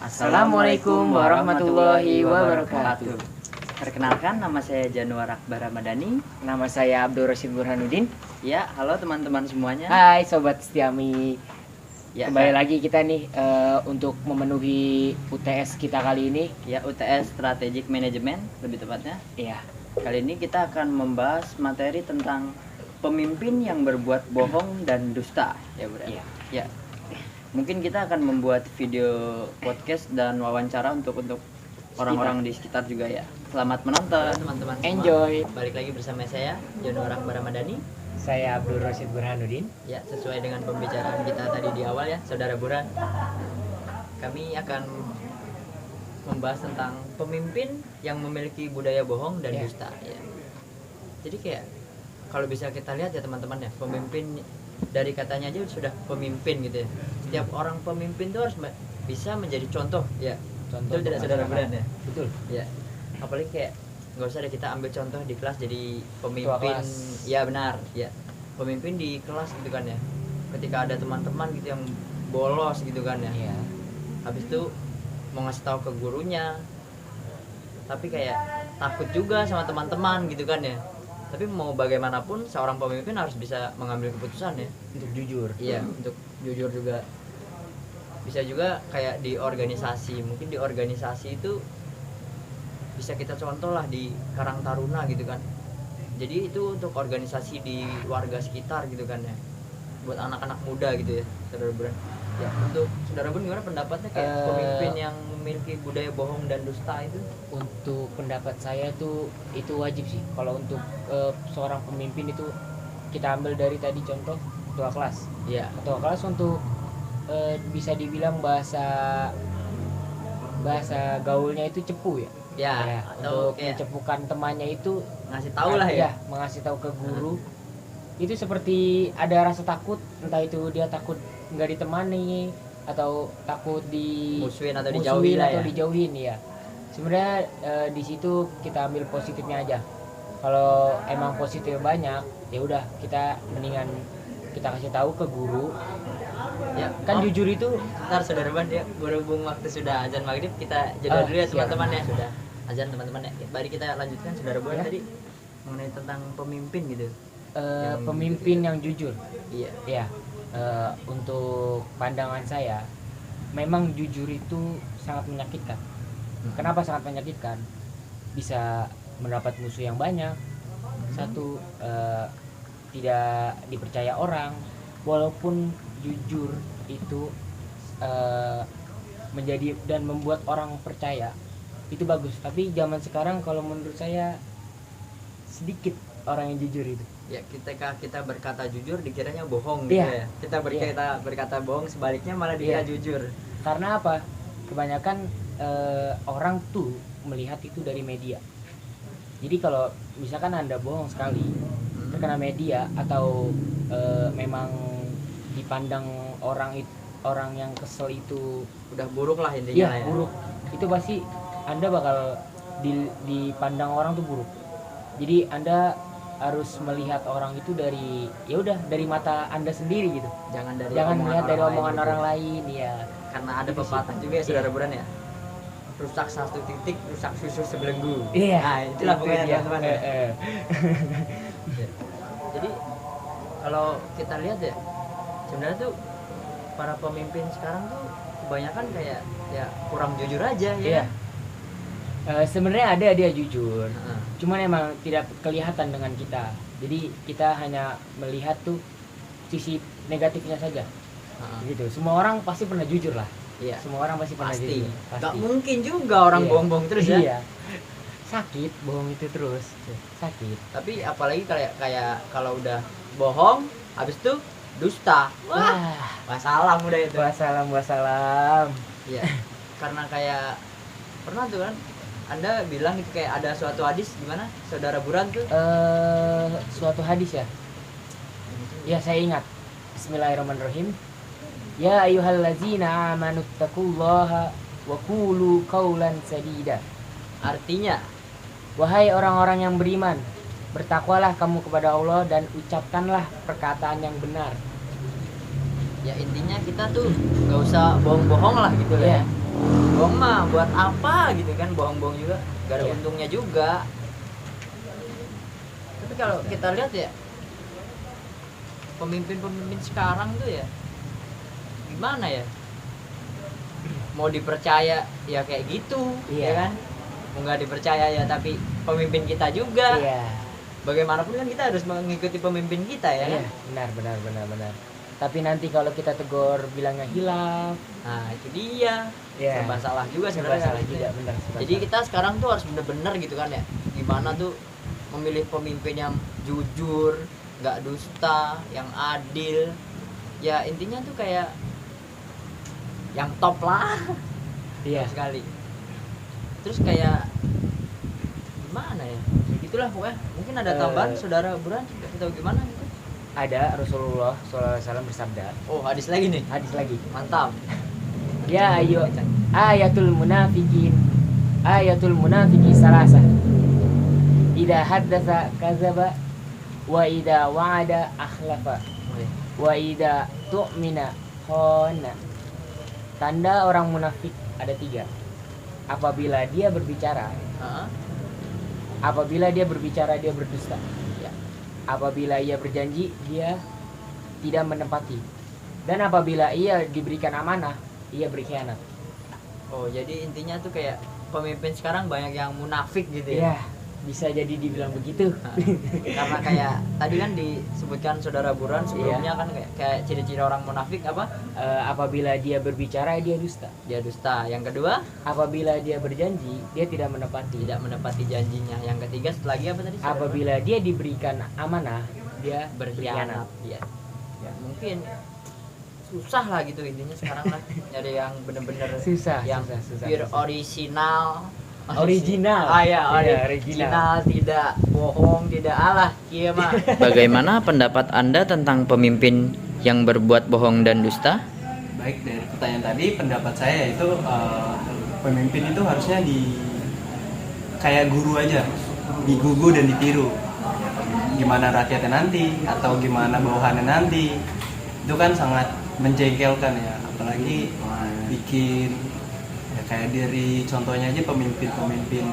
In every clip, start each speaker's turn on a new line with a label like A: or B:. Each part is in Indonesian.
A: Assalamualaikum warahmatullahi wabarakatuh.
B: Perkenalkan, nama saya Januar Akbar Ramadhani.
A: Nama saya Abdul Rashid Burhanuddin.
B: Ya, halo teman-teman semuanya.
A: Hai Sobat Setiami.
B: Ya,
A: Kembali lagi kita nih untuk memenuhi UTS kita kali ini.
B: Ya, UTS Strategic Management lebih tepatnya.
A: Iya.
B: Kali ini kita akan membahas materi tentang pemimpin yang berbuat bohong dan dusta. Ya, Bro.
A: Iya.
B: Ya. Mungkin kita akan membuat video podcast dan wawancara untuk orang-orang di sekitar juga ya. Selamat menonton teman-teman semua.
A: Enjoy.
B: Balik lagi bersama saya Januar Akbar Ramadhani.
A: Saya Abdul Rashid Burhanuddin.
B: Ya, sesuai dengan pembicaraan kita tadi di awal ya, Saudara Buran. Kami akan membahas tentang pemimpin yang memiliki budaya bohong dan dusta ya. Jadi kayak kalau bisa kita lihat ya teman-teman ya, pemimpin dari katanya aja sudah pemimpin gitu ya. Setiap orang pemimpin itu harus bisa menjadi contoh ya.
A: Contoh
B: Betul tidak Saudara Buran ya?
A: Betul.
B: Ya. Apalagi kayak nggak usah deh kita ambil contoh di kelas jadi pemimpin. Ya benar ya, pemimpin di kelas gitu kan ya. Ketika ada teman-teman gitu yang bolos gitu kan ya, habis itu mau ngasih tahu ke gurunya, tapi kayak takut juga sama teman-teman gitu kan ya. Tapi mau bagaimanapun seorang pemimpin harus bisa mengambil keputusan ya,
A: Untuk jujur.
B: iya, untuk jujur juga. Bisa juga kayak di organisasi, mungkin di organisasi itu bisa kita contoh lah di Karang Taruna gitu kan. Jadi itu untuk organisasi di warga sekitar gitu kan ya, buat anak-anak muda gitu ya, Saudara Bun. Ya, untuk Saudara Bun gimana pendapatnya kayak pemimpin yang memiliki budaya bohong dan dusta itu?
A: Untuk pendapat saya tuh itu wajib sih. Kalau untuk seorang pemimpin itu kita ambil dari tadi contoh ketua kelas.
B: Iya.
A: Ketua kelas untuk bisa dibilang bahasa gaulnya itu cepu ya.
B: Ya, atau
A: untuk mencepukan temannya itu
B: ngasih tahu lah ya.
A: Mengasih tahu ke guru. Itu seperti ada rasa takut, entah itu dia takut nggak ditemani atau takut
B: musuhin atau dijauhin
A: atau dijauhin ya. Sebenarnya di situ kita ambil positifnya aja. Kalau emang positif banyak, ya udah kita mendingan kita kasih tahu ke guru.
B: Ya,
A: Kan jujur itu.
B: Ntar Saudara Ban ya, berhubung waktu sudah azan maghrib, kita jeda dulu ya teman-teman ya. Sudah azan teman-teman ya. Mari kita lanjutkan Saudara Ban tadi mengenai tentang pemimpin gitu.
A: Pemimpin yang jujur.
B: Iya.
A: Ya. Untuk pandangan saya, memang jujur itu sangat menyakitkan. Kenapa sangat menyakitkan? Bisa mendapat musuh yang banyak. Satu, tidak dipercaya orang. Walaupun jujur itu menjadi dan membuat orang percaya, itu bagus. Tapi zaman sekarang kalau menurut saya sedikit orang yang jujur itu.
B: Ya, kita berkata jujur dikiranya bohong gitu ya. Kita berkata bohong, sebaliknya malah dikira jujur.
A: Karena apa? Kebanyakan orang tuh melihat itu dari media. Jadi kalau misalkan Anda bohong sekali, terkena media atau memang dipandang orang yang kesel itu
B: udah buruk lah intinya lah ya.
A: Buruk. Itu pasti Anda bakal dipandang orang tuh buruk. Jadi Anda harus melihat orang itu dari dari mata Anda sendiri gitu. Jangan melihat dari omongan orang lain ya.
B: Karena ada pepatah juga ya Saudara Buran ya. Rusak satu titik, rusak susu sebelenggu.
A: Iya.
B: Nah, itulah pokoknya teman-teman ya. Jadi kalau kita lihat ya, sebenarnya tuh para pemimpin sekarang tuh kebanyakan kayak ya kurang jujur aja ya.
A: Sebenarnya ada dia jujur, cuman emang tidak kelihatan dengan kita. Jadi kita hanya melihat tuh sisi negatifnya saja. Gitu. Semua orang pasti pernah jujur lah.
B: Iya.
A: Semua orang pasti pernah jujur.
B: Gak mungkin juga orang bohong-bohong terus ya.
A: Iya. Sakit bohong itu terus. Sakit.
B: Tapi apalagi kayak kalau udah bohong, habis itu dusta. Wah. Wassalam udah itu.
A: Wassalam.
B: Iya. Karena kayak pernah tuh kan Anda bilang itu kayak ada suatu hadis gimana Saudara Buran tuh?
A: Suatu hadis ya. Ya saya ingat. Bismillahirrahmanirrahim. Ya ayyuhallazina amanu taqullaha wa qulu qawlan sadida.
B: Artinya,
A: wahai orang-orang yang beriman, bertakwalah kamu kepada Allah dan ucapkanlah perkataan yang benar.
B: Ya intinya kita tuh nggak usah bohong-bohong lah gitu ya. bohong mah buat apa gitu kan, bohong-bohong juga gak ada
A: Iya.
B: untungnya juga. Tapi kalau kita lihat ya pemimpin-pemimpin sekarang tuh ya gimana ya, mau dipercaya ya kayak gitu.
A: Iya.
B: Ya kan, mau nggak dipercaya ya tapi pemimpin kita juga.
A: Iya.
B: Bagaimanapun kan kita harus mengikuti pemimpin kita ya
A: Iya,
B: kan.
A: benar. Tapi nanti kalau kita tegur bilangnya hilaf,
B: Nah itu dia.
A: Iya.
B: Serba salah juga
A: serba
B: sebenarnya.
A: salah juga, benar. serba
B: Jadi
A: salah.
B: kita sekarang tuh harus bener-bener gitu kan ya, gimana tuh memilih pemimpin yang jujur, nggak dusta, yang adil. Ya intinya tuh kayak yang top lah.
A: Iya.
B: Top sekali. Terus kayak gimana ya, ya gitulah pokoknya. Mungkin ada tambahan saudara Buran atau gimana gitu.
A: Ada Rasulullah SAW bersabda,
B: Oh hadis lagi nih,
A: hadis lagi.
B: mantap.
A: Ya ayo ayatul munafiki salasa. Idza haddatsa kadzaba wa idza wa'ada akhlafa wa idza tu'mina khana. Tanda orang munafik ada 3. Apabila dia berbicara dia berdusta.
B: Ya.
A: Apabila ia berjanji dia tidak menepati. Dan apabila ia diberikan amanah ia berkhianat.
B: Oh jadi intinya tuh kayak pemimpin sekarang banyak yang munafik gitu
A: Ya,
B: ya.
A: bisa jadi dibilang begitu.
B: Nah, karena kayak tadi kan disebutkan saudara Buran sebelumnya kan kayak ciri-ciri orang munafik apa?
A: Apabila dia berbicara dia dusta.
B: Dia dusta. Yang kedua,
A: Apabila dia berjanji dia tidak menepati.
B: tidak menepati janjinya. Yang ketiga lagi apa tadi? saudara
A: Apabila dia diberikan amanah dia
B: Buran?
A: berkhianat.
B: Ya. Ya mungkin susah lah gitu intinya sekarang lah nyari yang bener-bener
A: Susah,
B: yang
A: susah.
B: pure original.
A: Original.
B: Iya,
A: Iya,
B: original, tidak bohong, tidak alah. Iya mah.
C: Bagaimana pendapat Anda tentang pemimpin yang berbuat bohong dan dusta?
D: Baik, dari pertanyaan tadi pendapat saya itu pemimpin itu harusnya kayak guru aja, digugu dan ditiru. Gimana rakyatnya nanti atau gimana bawahannya nanti, itu kan sangat menjengkelkan ya, apalagi bikin ya kayak dari contohnya aja pemimpin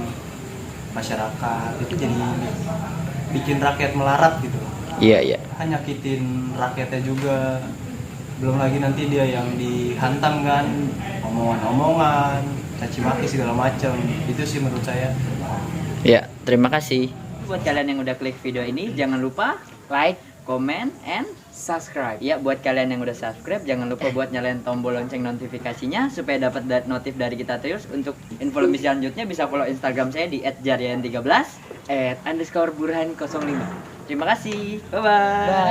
D: masyarakat itu jadi bikin rakyat melarat gitu.
C: Iya.
D: Kan nyakitin rakyatnya juga, belum lagi nanti dia yang dihantam kan omongan-omongan, caci maki segala macam. Itu sih menurut saya.
C: Ya, terima kasih. Buat kalian yang udah klik video ini, jangan lupa
A: Like,
C: comment, and
A: subscribe.
C: ya buat kalian yang udah subscribe, jangan lupa buat nyalain tombol lonceng notifikasinya supaya dapat notif dari kita terus. Untuk info lebih selanjutnya bisa follow Instagram saya di @jarian13.
A: @_burhan05.
C: Terima kasih. Bye-bye.
A: Bye.